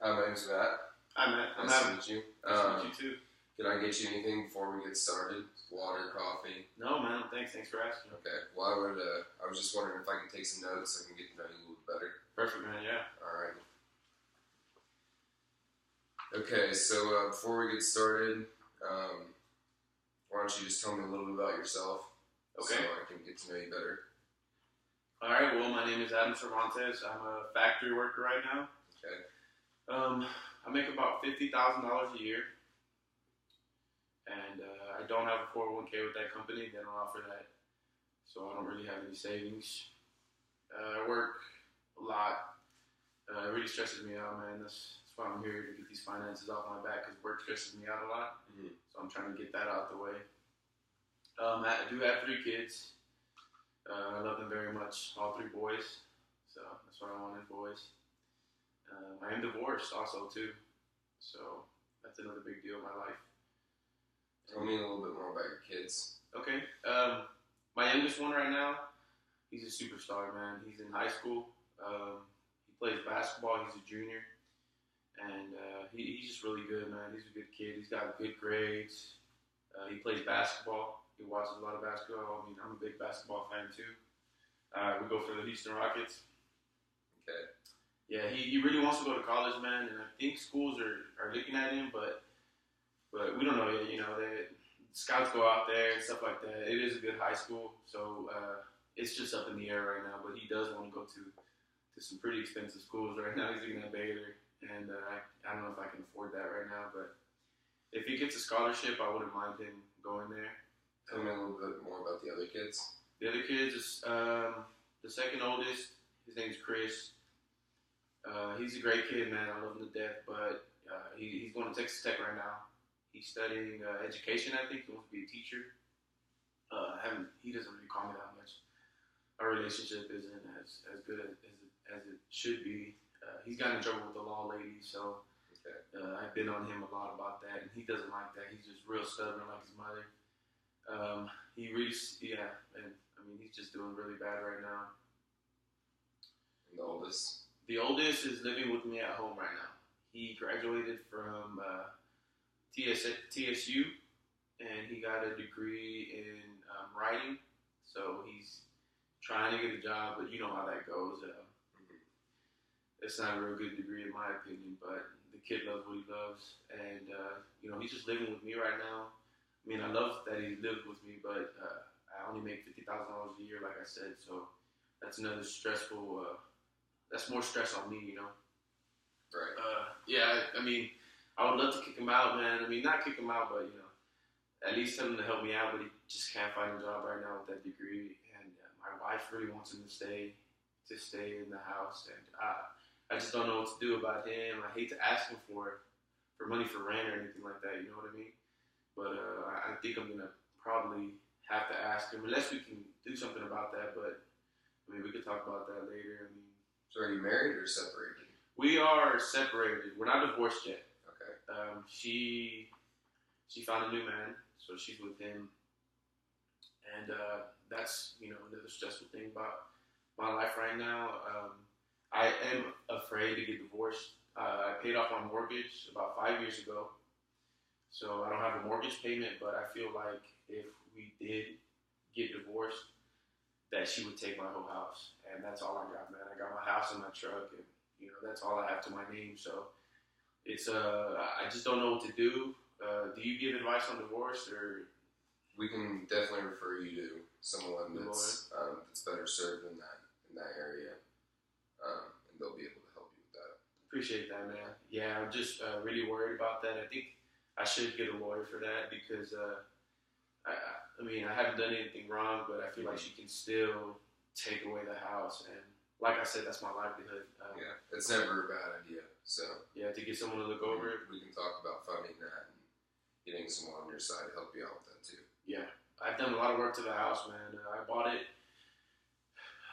Hi, my name's Matt. Hi, Matt. Nice to meet you. Nice to meet you too. Can I get you anything before we get started? Water, coffee? No, man. Thanks for asking. Okay. Well, I was just wondering if I could take some notes so I can get to know you a little better. Perfect, man. Yeah. All right. Okay, so before we get started, why don't you just tell me a little bit about yourself? Okay. So I can get to know you better. All right. Well, my name is Adam Cervantes. I'm a factory worker right now. Okay. I make about $50,000 a year, and I don't have a 401k with that company. They don't offer that, so I don't really have any savings. I work a lot. It really stresses me out, man. That's why I'm here, to get these finances off my back, because work stresses me out a lot. Mm-hmm. So I'm trying to get that out the way. I do have 3 kids. I love them very much, all 3 boys. So that's what I wanted, boys. I am divorced also too, so that's another big deal in my life. Tell me a little bit more about your kids. Okay, my youngest one right now, he's a superstar, man. He's in high school. He plays basketball. He's a junior, and he's just really good, man. He's a good kid. He's got good grades. He plays basketball. He watches a lot of basketball. I mean, I'm a big basketball fan too. We go for the Houston Rockets. Okay. Yeah, he really wants to go to college, man, and I think schools are looking at him, but we don't know yet. You know, scouts go out there and stuff like that. It is a good high school, so it's just up in the air right now. But he does want to go to some pretty expensive schools right now. He's looking at Baylor, and I don't know if I can afford that right now. But if he gets a scholarship, I wouldn't mind him going there. Tell me a little bit more about the other kids. The other kids is the second oldest. His name's Chris. He's a great kid, man. I love him to death, but he's going to Texas Tech right now. He's studying education, I think. He wants to be a teacher. He doesn't really call me that much. Our relationship isn't as good as it should be. He's gotten in trouble with the law lately, so Okay. I've been on him a lot about that, and he doesn't like that. He's just real stubborn like his mother. And I mean, he's just doing really bad right now. And the oldest? The oldest is living with me at home right now. He graduated from TSU, and he got a degree in writing. So he's trying to get a job, but you know how that goes. It's not a real good degree in my opinion, but the kid loves what he loves. And, he's just living with me right now. I mean, I love that he lived with me, but I only make $50,000 a year, like I said. So that's another stressful... that's more stress on me, you know. Right. I mean, I would love to kick him out, man. I mean, not kick him out, but, at least tell him to help me out, but he just can't find a job right now with that degree. And my wife really wants him to stay in the house. And I just don't know what to do about him. I hate to ask him for money for rent or anything like that, you know what I mean? But I think I'm going to probably have to ask him, unless we can do something about that. But, I mean, we could talk about that later. I mean, so are you married or separated? we are separated. We're not divorced yet. Okay. She found a new man, so she's with him. And that's, another stressful thing about my life right now. I am afraid to get divorced. I paid off my mortgage about 5 years ago. So I don't have a mortgage payment, but I feel like if we did get divorced, that she would take my whole house. And that's all I got, man. I got my house and my truck, and, that's all I have to my name. So it's, I just don't know what to do. Do you give advice on divorce, or? We can definitely refer you to someone that's better served in that area, and they'll be able to help you with that. Appreciate that, man. Yeah, I'm just really worried about that. I think I should get a lawyer for that, because I mean, I haven't done anything wrong, but I feel like she can still take away the house. And like I said, that's my livelihood. It's never a bad idea. So yeah, to get someone to look over it. We can talk about funding that and getting someone on your side to help you out with that too. Yeah, I've done a lot of work to the house, man. I bought it,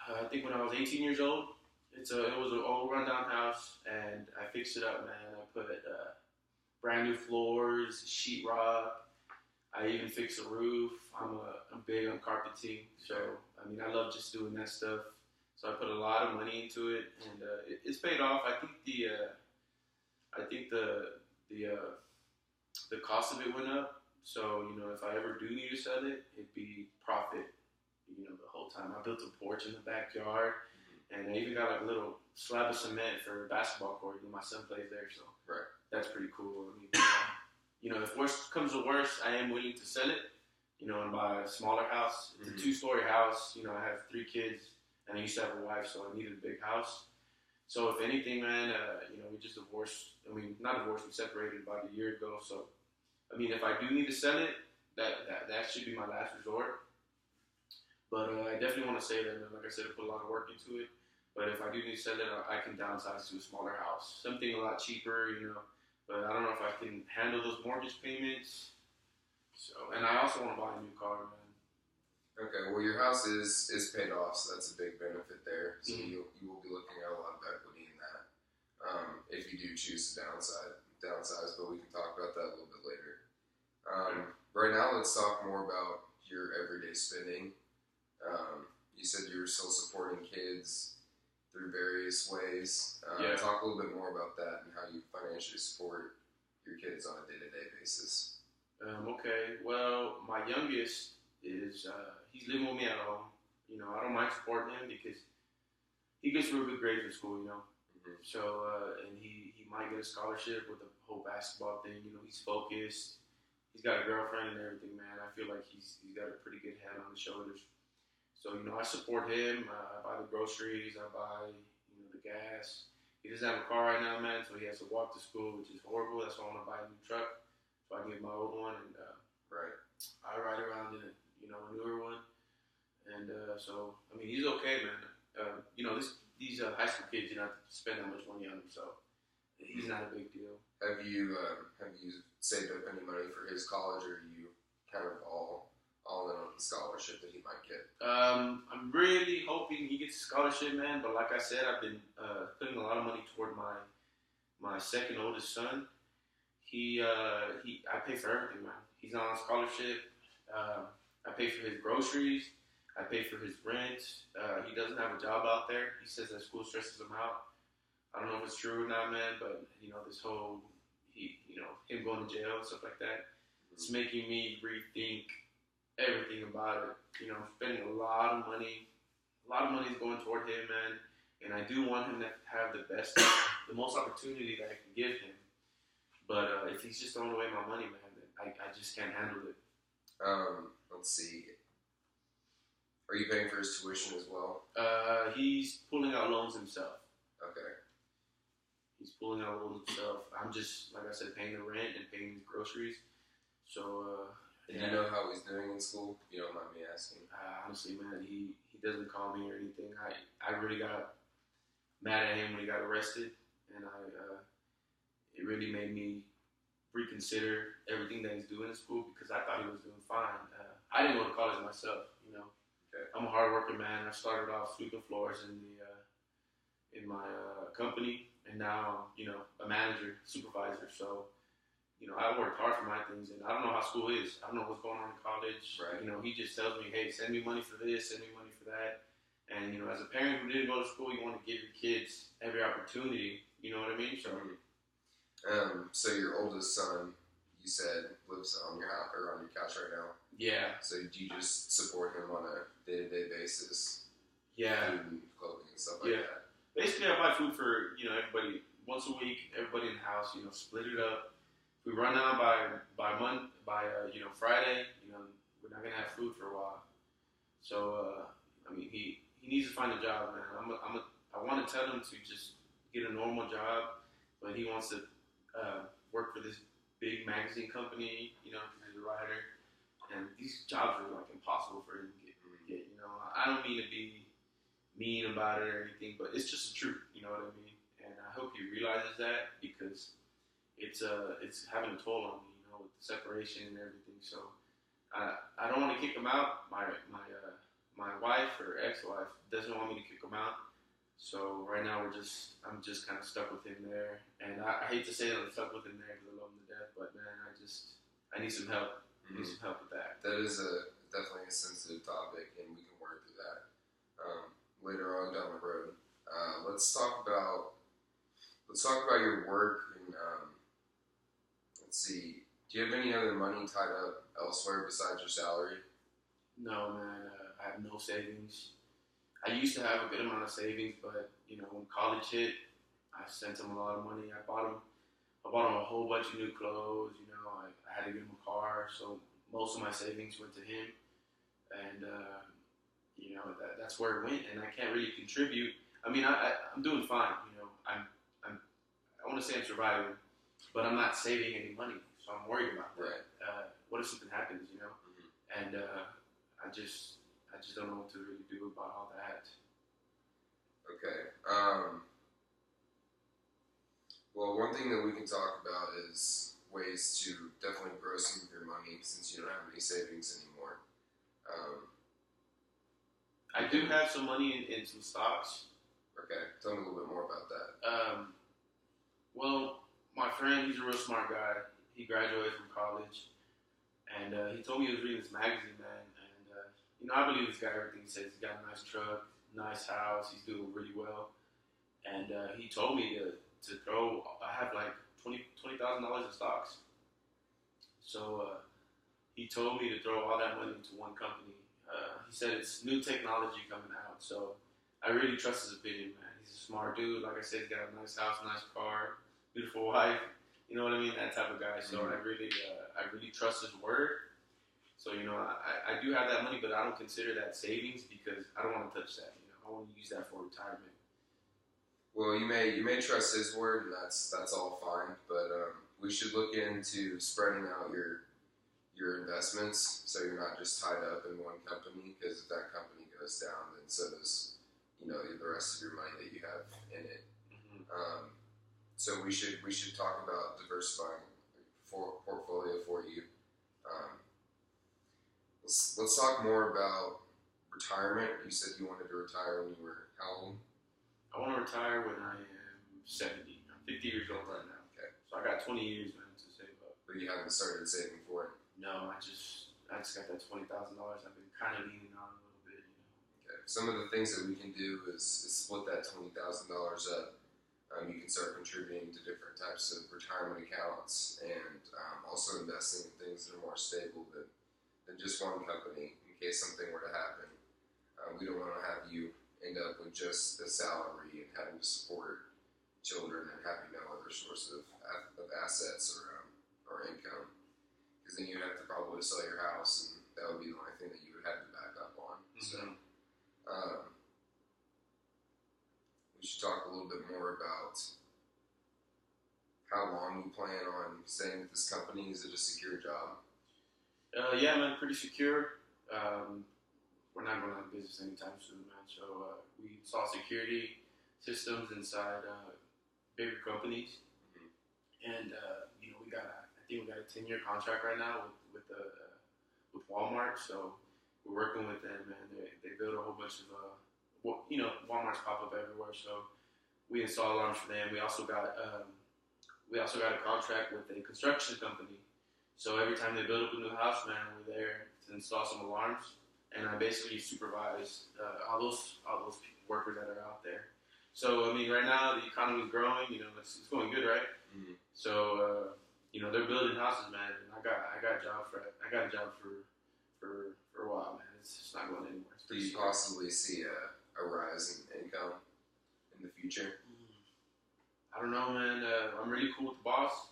I think when I was 18 years old. It was an old rundown house, and I fixed it up, man. I put brand new floors, sheetrock. I even fixed the roof. I'm big on carpeting, so I mean, I love just doing that stuff. So I put a lot of money into it, and it's paid off. I think I think the cost of it went up. So if I ever do need to sell it, it'd be profit. The whole time. I built a porch in the backyard, and I even got like a little slab of cement for a basketball court. My son plays there, so right. That's pretty cool. I mean, if worst comes to worst, I am willing to sell it. And buy a smaller house. It's a 2-story house. I have 3 kids, and I used to have a wife, so I needed a big house. So if anything, man, we just divorced. I mean, not divorced. We separated about a year ago. So, I mean, if I do need to sell it, that should be my last resort. But I definitely want to say that, like I said, I put a lot of work into it. But if I do need to sell it, I can downsize to a smaller house, something a lot cheaper, But I don't know if I can handle those mortgage payments. So, and I also want to buy a new car, man. Okay, well, your house is paid off, so that's a big benefit there. So you will be looking at a lot of equity in that if you do choose to downsize. But we can talk about that a little bit later. Right now, let's talk more about your everyday spending. You said you were still supporting kids through various ways. Talk a little bit more about that and how you financially support your kids on a day-to-day basis. Okay, well, my youngest is, he's living with me at home. I don't mind supporting him because he gets real good grades in school, So, and he might get a scholarship with the whole basketball thing. He's focused. He's got a girlfriend and everything, man. I feel like he's got a pretty good head on his shoulders. So, I support him. I buy the groceries. I buy, the gas. He doesn't have a car right now, man, so he has to walk to school, which is horrible. That's why I want to buy a new truck. So I get my old one, and right. I ride around in a newer one, and so I mean he's okay, man. These high school kids, you don't have to spend that much money on them, so he's not a big deal. Have you saved up any money for his college, or are you kind of all in on the scholarship that he might get? I'm really hoping he gets a scholarship, man. But like I said, I've been putting a lot of money toward my second oldest son. I pay for everything, man. He's on a scholarship. I pay for his groceries. I pay for his rent. He doesn't have a job out there. He says that school stresses him out. I don't know if it's true or not, man, but this whole him going to jail and stuff like that, it's making me rethink everything about it. I'm spending a lot of money. A lot of money is going toward him, man, and I do want him to have the most opportunity that I can give him. But if he's just throwing away my money, man, I just can't handle it. Let's see. Are you paying for his tuition as well? He's pulling out loans himself. Okay. He's pulling out loans himself. I'm just, like I said, paying the rent and paying his groceries. So, Do you know how he's doing in school? If you don't mind me asking. Honestly, man, he doesn't call me or anything. I really got mad at him when he got arrested, and it really made me reconsider everything that he's doing in school because I thought he was doing fine. I didn't go to college myself, Okay. I'm a hard worker, man. I started off sweeping floors in my company, and now a manager, supervisor. So I worked hard for my things, and I don't know how school is. I don't know what's going on in college. Right. He just tells me, hey, send me money for this, send me money for that. And as a parent who didn't go to school, you want to give your kids every opportunity. You know what I mean? So. So your oldest son, you said, lives on your house or on your couch right now. Yeah. So do you just support him on a day-to-day basis? Yeah. Food and clothing and stuff like that. Basically, I buy food for everybody once a week. Everybody in the house, split it up. If we run out by Friday, we're not gonna have food for a while. So I mean, he needs to find a job, man. I want to tell him to just get a normal job, but he wants to work for this big magazine company, because he's a writer, and these jobs are like impossible for him to get. I don't mean to be mean about it or anything, but it's just the truth. You know what I mean? And I hope he realizes that because it's having a toll on me, with the separation and everything. So I don't want to kick him out. My wife or ex-wife doesn't want me to kick him out. So right now I'm just kind of stuck with him there, and I hate to say that I'm stuck with him there because I love him to death. But man, I need some help. I need some help with that. That is definitely a sensitive topic, and we can work through that later on down the road. Let's talk about your work and let's see. Do you have any other money tied up elsewhere besides your salary? No, man. I have no savings. I used to have a good amount of savings, but when college hit, I sent him a lot of money. I bought him a whole bunch of new clothes. I had to get him a car, so most of my savings went to him, and that's where it went. And I can't really contribute. I mean, I'm doing fine. I want to say I'm surviving, but I'm not saving any money, so I'm worried about that. Right. What if something happens? Mm-hmm. And I just don't know what to really do about all that. Okay. Well, one thing that we can talk about is ways to definitely grow some of your money since you don't have any savings anymore. I do have some money in some stocks. Okay. Tell me a little bit more about that. Well, my friend, he's a real smart guy. He graduated from college, and he told me he was reading this magazine, man. And I believe this guy. Everything he says. He's got a nice truck, nice house. He's doing really well. And he told me to throw. I have like $20,000 in stocks. So he told me to throw all that money into one company. He said it's new technology coming out. So I really trust his opinion, man. He's a smart dude. Like I said, he's got a nice house, nice car, beautiful wife. You know what I mean? That type of guy. So I really trust his word. So I do have that money, but I don't consider that savings because I don't want to touch that. I want to use that for retirement. Well, you may trust his word, and that's all fine. But we should look into spreading out your investments so you're not just tied up in one company. Because if that company goes down, then so does the rest of your money that you have in it. Mm-hmm. So we should talk about diversifying portfolio for you. Let's talk more about retirement. You said you wanted to retire when you were how old? I want to retire when I am 70. I'm 50 years old right now. Okay. So I got 20 years, man, to save up. But you haven't started saving for it? No, I just got that $20,000. I've been kind of leaning on a little bit. Okay. Some of the things that we can do is split that $20,000 up. You can start contributing to different types of retirement accounts and also investing in things that are more stable than just one company in case something were to happen. We don't want to have you end up with just the salary and having to support children and having no other source of assets or income. Because then you'd have to probably sell your house, and that would be the only thing that you would have to back up on. Mm-hmm. So we should talk a little bit more about how long you plan on staying with this company. Is it a secure job? Yeah, man, pretty secure. We're not going out of business anytime soon, man. So we install security systems inside bigger companies, and I think we got a 10-year contract right now with Walmart. So we're working with them, and they build a whole bunch of Walmart's pop up everywhere. So we install alarms for them. We also got a contract with a construction company. So every time they build up a new house, man, we're there to install some alarms, and I basically supervise all those workers that are out there. So I mean, right now the economy is growing. It's going good, right? Mm-hmm. So they're building houses, man. And I got a job for a while, man. It's just not going anywhere. Do you possibly see a rise in income in the future? I don't know, man. I'm really cool with the boss.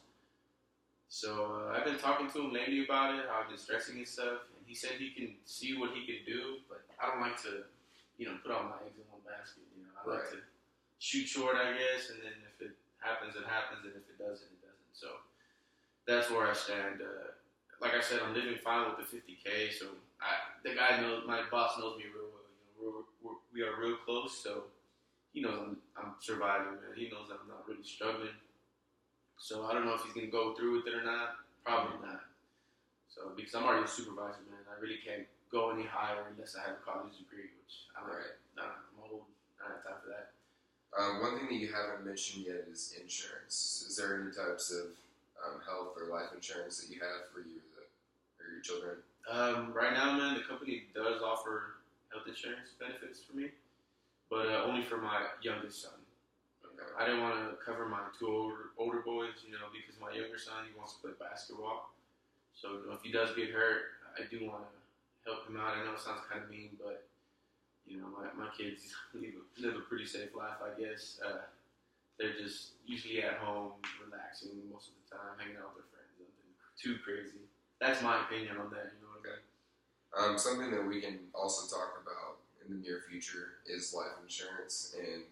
So I've been talking to him lately about it, how I've been stressing and stuff. And he said he can see what he can do, but I don't like to, put all my eggs in one basket. I like to shoot short, I guess, and then if it happens, it happens, and if it doesn't, it doesn't. So that's where I stand. Like I said, I'm living fine with the $50K. So my boss knows me real well. We are real close, so he knows I'm surviving, man. He knows that I'm not really struggling. So I don't know if he's gonna go through with it or not. Probably not. So because I'm already a supervisor, man, I really can't go any higher unless I have a college degree, which I'm old. I don't have time for that. One thing that you haven't mentioned yet is insurance. Is there any types of health or life insurance that you have for you or your children? Right now, man, the company does offer health insurance benefits for me, but only for my youngest son. I didn't want to cover my two older boys, because my younger son, he wants to play basketball. So if he does get hurt, I do want to help him out. I know it sounds kind of mean, but my kids live a pretty safe life, I guess. They're just usually at home, relaxing most of the time, hanging out with their friends. Nothing too crazy. That's my opinion on that. You know what I mean? Something that we can also talk about in the near future is life insurance, and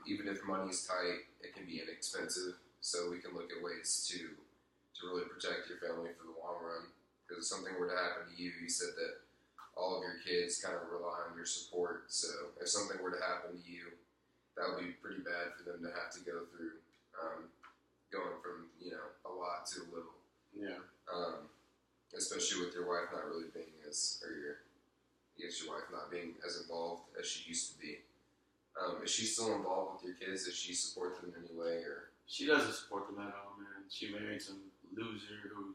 even if money's tight, it can be inexpensive. So we can look at ways to really protect your family for the long run. Because if something were to happen to you, you said that all of your kids kind of rely on your support. So if something were to happen to you, that would be pretty bad for them to have to go through, going from a lot to a little. Yeah. Especially with your wife not really being your wife not being as involved as she used to be. Is she still involved with your kids? Does she support them in any way, or? She doesn't support them at all, man. She married some loser who,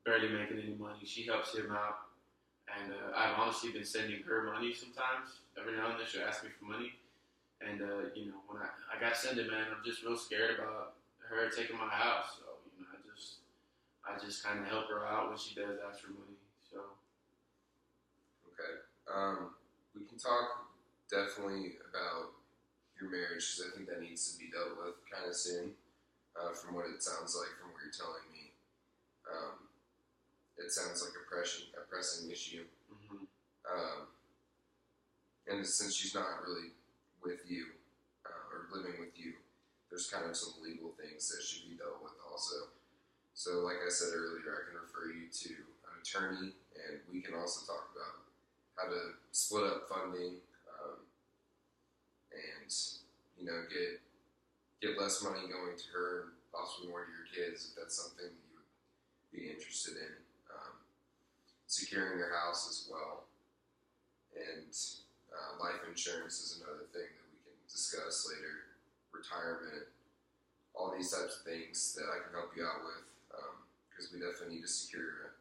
barely making any money. She helps him out, and I've honestly been sending her money sometimes. Every now and then she'll ask me for money, and when I got to send it, man, I'm just real scared about her taking my house. So I just kind of help her out when she does ask for money. So. Okay. We can talk definitely about your marriage, because I think that needs to be dealt with kind of soon. From what it sounds like, from what you're telling me, it sounds like a pressing issue. Mm-hmm. And since she's not really with you or living with you, there's kind of some legal things that should be dealt with also. So, like I said earlier, I can refer you to an attorney, and we can also talk about how to split up funding, and get less money going to her and possibly more to your kids, if that's something that you would be interested in. Securing your house as well, and life insurance is another thing that we can discuss later. Retirement, all these types of things that I can help you out with, because we definitely need to secure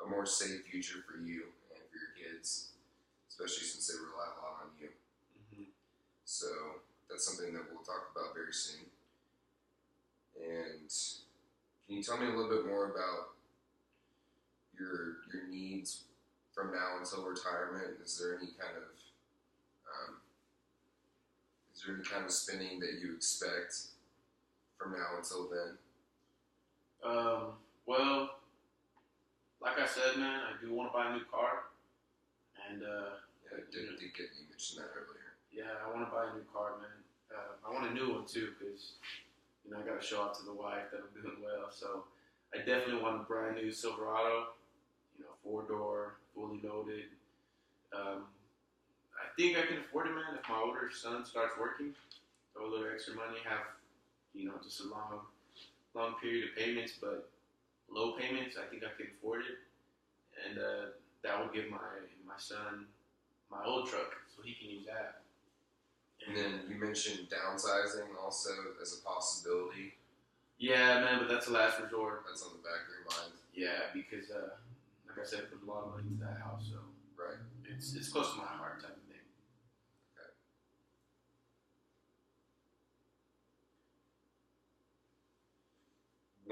a more safe future for you and for your kids, especially since they rely a lot on you. Mm-hmm. So that's something that we'll talk about very soon. And can you tell me a little bit more about your needs from now until retirement? Is there any kind of spending that you expect from now until then? Well, like I said, man, I do want to buy a new car, and Yeah, I did get you mentioned that earlier. yeah, I want to buy a new car, man. I want a new one too, because I got to show off to the wife that I'm doing well. So I definitely want a brand new Silverado, 4-door, fully loaded. I think I can afford it, man. If my older son starts working, throw a little extra money, have just a long period of payments, but low payments. I think I can afford it, and that will give my son my old truck, so he can use that. And then you mentioned downsizing also as a possibility. Yeah, man, but that's a last resort. That's on the back of your mind. Yeah, because like I said, I put a lot of money into that house, so right. It's close to my heart type of thing.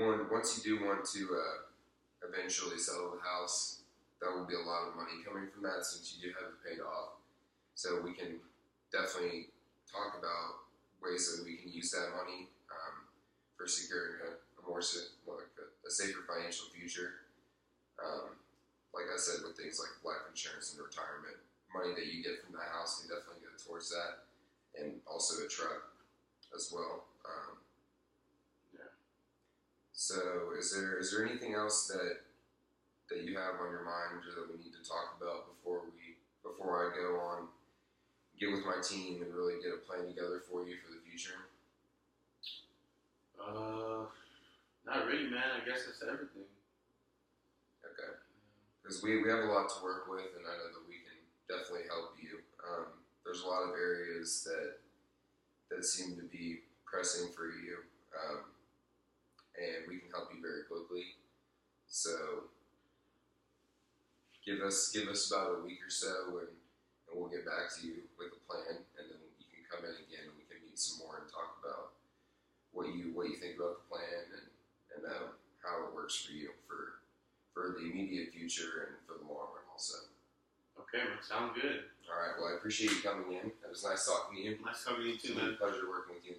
Okay. Once you do want to eventually sell the house, that will be a lot of money coming from that, since you do have it paid off. So we can definitely talk about ways that we can use that money for securing a safer financial future. Like I said, with things like life insurance and retirement, money that you get from the house can definitely go towards that, and also a truck as well. Yeah. So, is there anything else that you have on your mind, or that we need to talk about before I go on, get with my team and really get a plan together for you for the future? Not really, man. I guess that's everything. Okay. Because we have a lot to work with, and I know that we can definitely help you. There's a lot of areas that seem to be pressing for you, and we can help you very quickly. So give us about a week or so, and we'll get back to you with a plan, and then you can come in again and we can meet meet some more and talk about what you think about the plan and how it works for you for the immediate future and for the long run also. Okay, man. Sounds good. All right. Well, I appreciate you coming in. It was nice talking to you. Nice talking to you too, It's been man. a pleasure working with you.